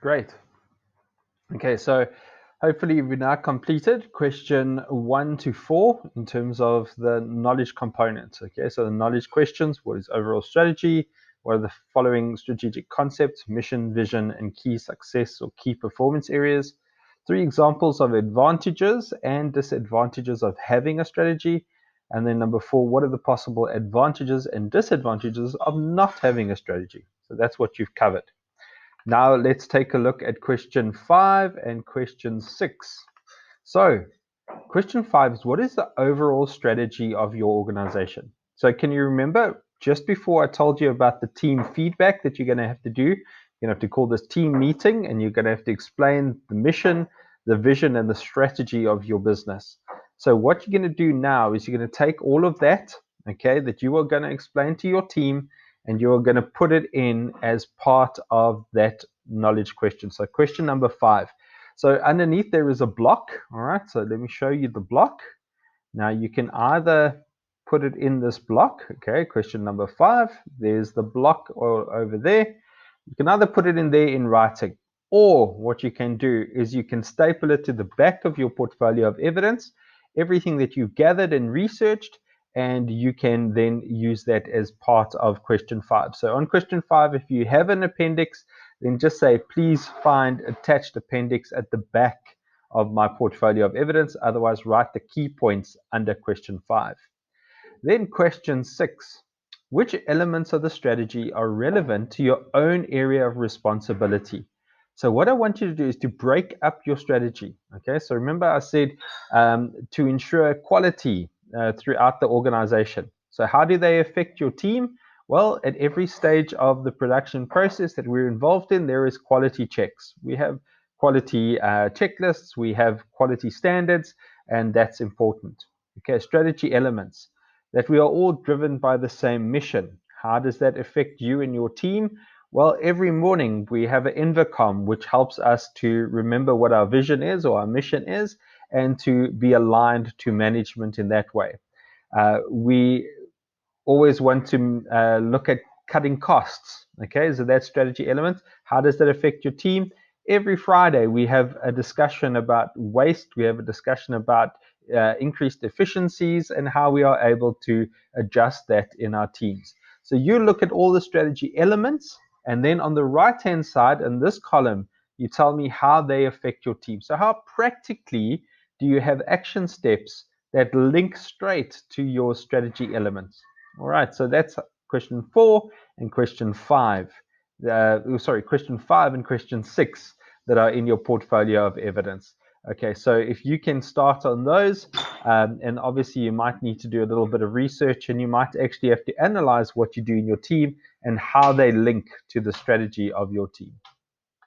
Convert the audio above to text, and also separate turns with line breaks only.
Great. Okay, so hopefully we've now completed question 1 to 4 in terms of the knowledge components. Okay, so the knowledge questions: what is overall strategy? What are the following strategic concepts: mission, vision, and key success or key performance areas? 3 examples of advantages and disadvantages of having a strategy. And then number 4, what are the possible advantages and disadvantages of not having a strategy? So that's what you've covered. Now let's take a look at question 5 and question 6. So question 5 is, what is the overall strategy of your organization? So can you remember just before I told you about the team feedback that you're going to have to do? You're going to have to call this team meeting, and you're going to have to explain the mission, the vision, and the strategy of your business. So what you're going to do now is you're going to take all of that, okay, that you are going to explain to your team, and you're going to put it in as part of that knowledge question. So question number 5. So underneath there is a block. All right, so let me show you the block. Now you can either put it in this block. Okay, question number 5. There's the block over there. You can either put it in there in writing, or what you can do is you can staple it to the back of your portfolio of evidence, everything that you've gathered and researched, and you can then use that as part of question 5. So on question 5, if you have an appendix, then just say, please find attached appendix at the back of my portfolio of evidence. Otherwise, write the key points under question 5. Then question 6, which elements of the strategy are relevant to your own area of responsibility? So what I want you to do is to break up your strategy. Okay, so remember I said to ensure quality throughout the organization. So how do they affect your team? Well, at every stage of the production process that we're involved in, there is quality checks. We have quality checklists, we have quality standards, and that's important. Okay, strategy elements: that we are all driven by the same mission. How does that affect you and your team? Well, every morning we have an Invicom, which helps us to remember what our vision is or our mission is, and to be aligned to management in that way. We always want to look at cutting costs. Okay, so that strategy element. How does that affect your team? Every Friday we have a discussion about waste. We have a discussion about increased efficiencies and how we are able to adjust that in our teams. So you look at all the strategy elements, and then on the right hand side in this column, you tell me how they affect your team. So how practically do you have action steps that link straight to your strategy elements? All right, so that's question 4 and question 5. Question 5 and question 6 that are in your portfolio of evidence. Okay, so if you can start on those, and obviously you might need to do a little bit of research, and you might actually have to analyze what you do in your team and how they link to the strategy of your team.